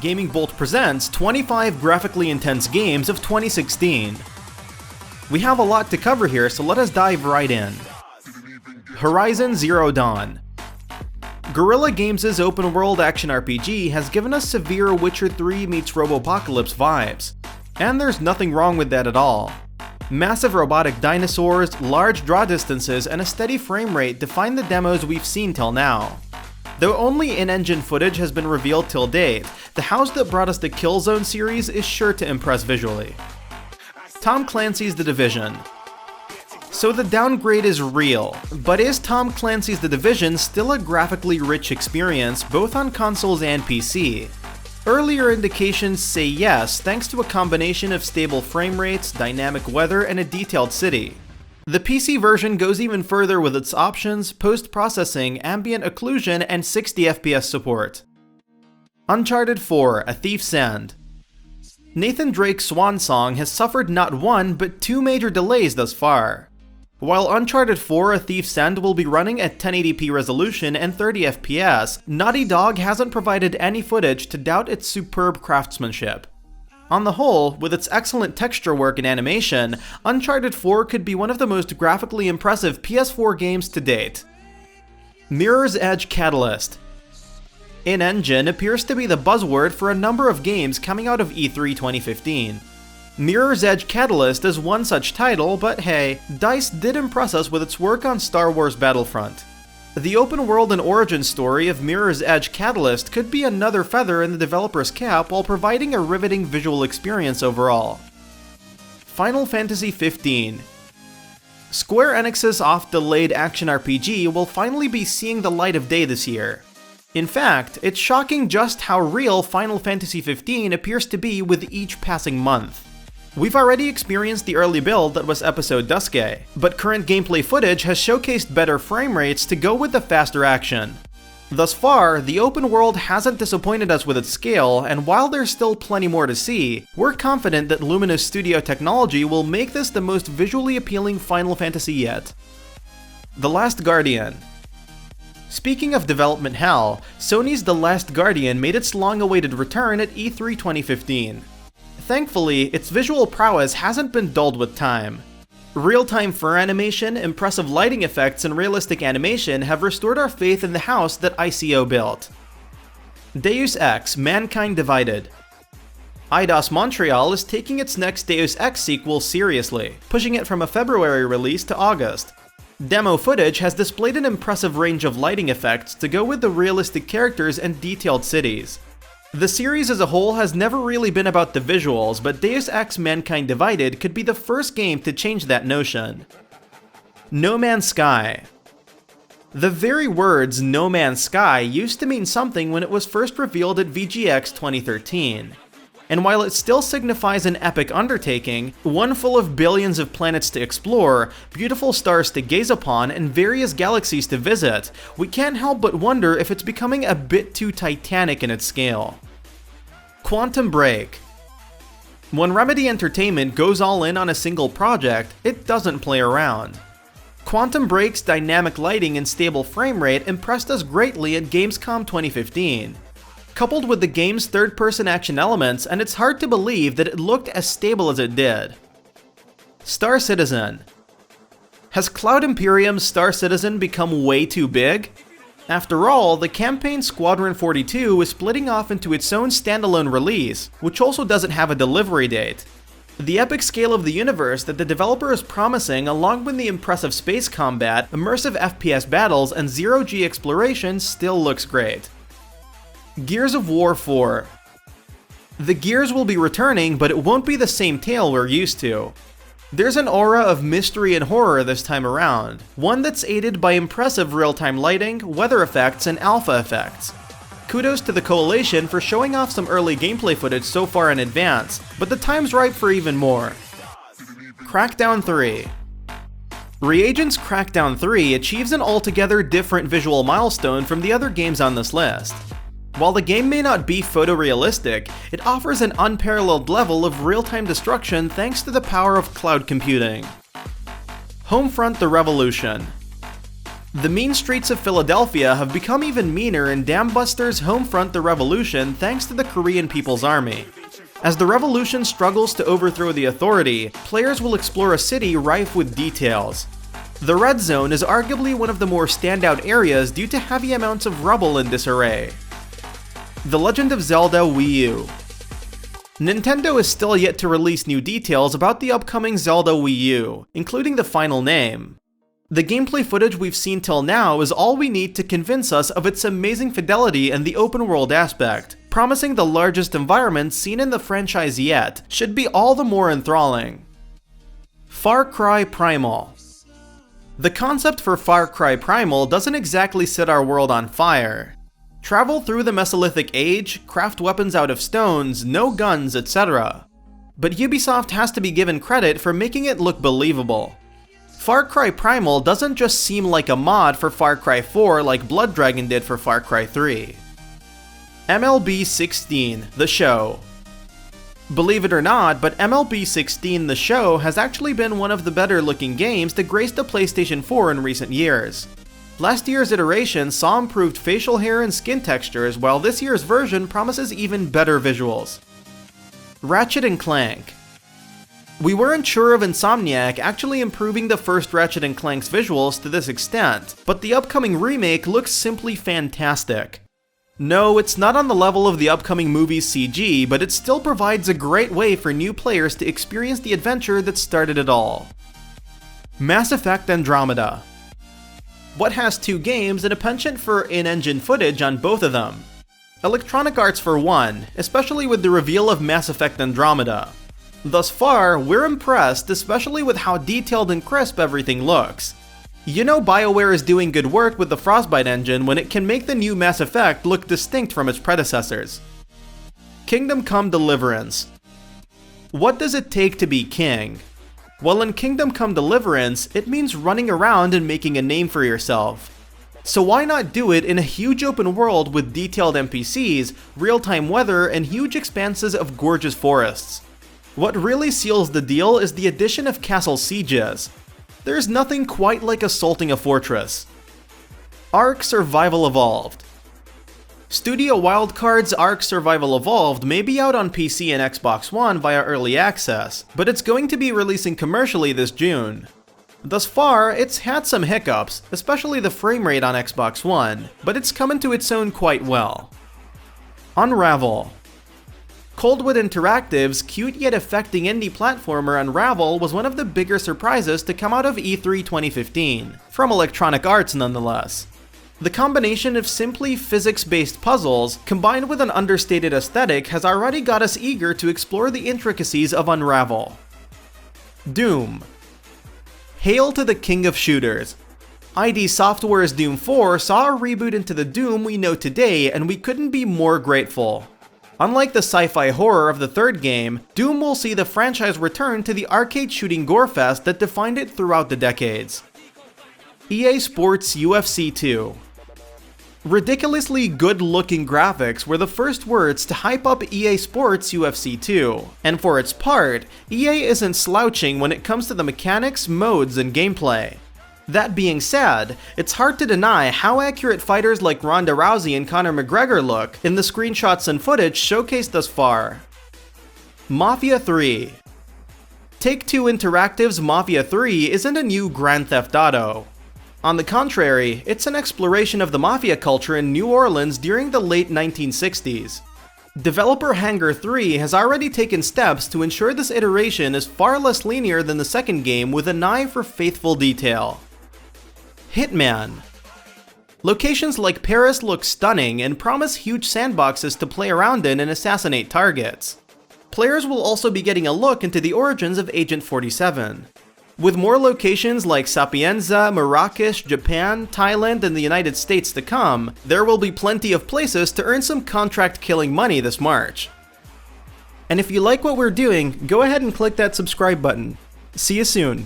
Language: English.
Gaming Bolt presents 25 graphically intense games of 2016. We have a lot to cover here, so let us dive right in. Horizon Zero Dawn. Guerrilla Games' open-world action RPG has given us severe Witcher 3 meets Robopocalypse vibes, and there's nothing wrong with that at all. Massive robotic dinosaurs, large draw distances, and a steady frame rate define the demos we've seen till now. Though only in-engine footage has been revealed till date, the house that brought us the Killzone series is sure to impress visually. Tom Clancy's The Division. So the downgrade is real, but is Tom Clancy's The Division still a graphically rich experience both on consoles and PC? Earlier indications say yes, thanks to a combination of stable frame rates, dynamic weather, and a detailed city. The PC version goes even further with its options, post-processing, ambient occlusion, and 60 FPS support. Uncharted 4: A Thief's End. Nathan Drake's swan song has suffered not one, but two major delays thus far. While Uncharted 4: A Thief's End will be running at 1080p resolution and 30 FPS, Naughty Dog hasn't provided any footage to doubt its superb craftsmanship. On the whole, with its excellent texture work and animation, Uncharted 4 could be one of the most graphically impressive PS4 games to date. Mirror's Edge Catalyst. In-engine appears to be the buzzword for a number of games coming out of E3 2015. Mirror's Edge Catalyst is one such title, but hey, DICE did impress us with its work on Star Wars Battlefront. The open world and origin story of Mirror's Edge Catalyst could be another feather in the developer's cap while providing a riveting visual experience overall. Final Fantasy XV. Square Enix's oft-delayed action RPG will finally be seeing the light of day this year. In fact, it's shocking just how real Final Fantasy XV appears to be with each passing month. We've already experienced the early build that was Episode Dusque, but current gameplay footage has showcased better frame rates to go with the faster action. Thus far, the open world hasn't disappointed us with its scale, and while there's still plenty more to see, we're confident that Luminous Studio technology will make this the most visually appealing Final Fantasy yet. The Last Guardian. Speaking of development hell, Sony's The Last Guardian made its long-awaited return at E3 2015. Thankfully, its visual prowess hasn't been dulled with time. Real-time fur animation, impressive lighting effects, and realistic animation have restored our faith in the house that ICO built. Deus Ex: Mankind Divided. Eidos Montreal is taking its next Deus Ex sequel seriously, pushing it from a February release to August. Demo footage has displayed an impressive range of lighting effects to go with the realistic characters and detailed cities. The series as a whole has never really been about the visuals, but Deus Ex: Mankind Divided could be the first game to change that notion. No Man's Sky. The very words No Man's Sky used to mean something when it was first revealed at VGX 2013. And while it still signifies an epic undertaking, one full of billions of planets to explore, beautiful stars to gaze upon, and various galaxies to visit, we can't help but wonder if it's becoming a bit too titanic in its scale. Quantum Break. When Remedy Entertainment goes all in on a single project, it doesn't play around. Quantum Break's dynamic lighting and stable frame rate impressed us greatly at Gamescom 2015. Coupled with the game's third-person action elements, and it's hard to believe that it looked as stable as it did. Star Citizen. Has Cloud Imperium's Star Citizen become way too big? After all, the campaign Squadron 42 is splitting off into its own standalone release, which also doesn't have a delivery date. The epic scale of the universe that the developer is promising, along with the impressive space combat, immersive FPS battles, and zero-G exploration still looks great. Gears of War 4. The Gears will be returning, but it won't be the same tale we're used to. There's an aura of mystery and horror this time around, one that's aided by impressive real-time lighting, weather effects, and alpha effects. Kudos to the Coalition for showing off some early gameplay footage so far in advance, but the time's ripe for even more. Crackdown 3. Reagent's Crackdown 3 achieves an altogether different visual milestone from the other games on this list. While the game may not be photorealistic, it offers an unparalleled level of real-time destruction thanks to the power of cloud computing. Homefront: The Revolution. The mean streets of Philadelphia have become even meaner in Dambuster's Homefront: The Revolution thanks to the Korean People's Army. As the revolution struggles to overthrow the authority, players will explore a city rife with details. The Red Zone is arguably one of the more standout areas due to heavy amounts of rubble and disarray. The Legend of Zelda Wii U. Nintendo is still yet to release new details about the upcoming Zelda Wii U, including the final name. The gameplay footage we've seen till now is all we need to convince us of its amazing fidelity and the open world aspect, promising the largest environments seen in the franchise yet should be all the more enthralling. Far Cry Primal. The concept for Far Cry Primal doesn't exactly set our world on fire. Travel through the Mesolithic age, craft weapons out of stones, no guns, etc. But Ubisoft has to be given credit for making it look believable. Far Cry Primal doesn't just seem like a mod for Far Cry 4 like Blood Dragon did for Far Cry 3. MLB 16: The Show. Believe it or not, but MLB 16: The Show has actually been one of the better looking games to grace the PlayStation 4 in recent years. Last year's iteration saw improved facial hair and skin textures, while this year's version promises even better visuals. Ratchet Clank. We weren't sure of Insomniac actually improving the first Ratchet Clank's visuals to this extent, but the upcoming remake looks simply fantastic. No, it's not on the level of the upcoming movie's CG, but it still provides a great way for new players to experience the adventure that started it all. Mass Effect Andromeda. What has two games and a penchant for in-engine footage on both of them? Electronic Arts for one, especially with the reveal of Mass Effect Andromeda. Thus far, we're impressed, especially with how detailed and crisp everything looks. You know BioWare is doing good work with the Frostbite engine when it can make the new Mass Effect look distinct from its predecessors. Kingdom Come: Deliverance. What does it take to be king? Well, in Kingdom Come: Deliverance, it means running around and making a name for yourself. So why not do it in a huge open world with detailed NPCs, real-time weather, and huge expanses of gorgeous forests? What really seals the deal is the addition of castle sieges. There's nothing quite like assaulting a fortress. Ark Survival Evolved. Studio Wildcard's Ark Survival Evolved may be out on PC and Xbox One via Early Access, but it's going to be releasing commercially this June. Thus far, it's had some hiccups, especially the frame rate on Xbox One, but it's come into its own quite well. Unravel. Coldwood Interactive's cute yet affecting indie platformer Unravel was one of the bigger surprises to come out of E3 2015, from Electronic Arts nonetheless. The combination of simply physics-based puzzles, combined with an understated aesthetic, has already got us eager to explore the intricacies of Unravel. Doom. Hail to the king of shooters. ID Software's Doom 4 saw a reboot into the Doom we know today, and we couldn't be more grateful. Unlike the sci-fi horror of the third game, Doom will see the franchise return to the arcade shooting gorefest that defined it throughout the decades. EA Sports UFC 2. Ridiculously good-looking graphics were the first words to hype up EA Sports UFC 2, and for its part, EA isn't slouching when it comes to the mechanics, modes, and gameplay. That being said, it's hard to deny how accurate fighters like Ronda Rousey and Conor McGregor look in the screenshots and footage showcased thus far. Mafia 3. Take-Two Interactive's Mafia 3 isn't a new Grand Theft Auto. On the contrary, it's an exploration of the Mafia culture in New Orleans during the late 1960s. Developer Hangar 3 has already taken steps to ensure this iteration is far less linear than the second game, with an eye for faithful detail. Hitman. Locations like Paris look stunning and promise huge sandboxes to play around in and assassinate targets. Players will also be getting a look into the origins of Agent 47. With more locations like Sapienza, Marrakesh, Japan, Thailand, and the United States to come, there will be plenty of places to earn some contract-killing money this March. And if you like what we're doing, go ahead and click that subscribe button. See you soon.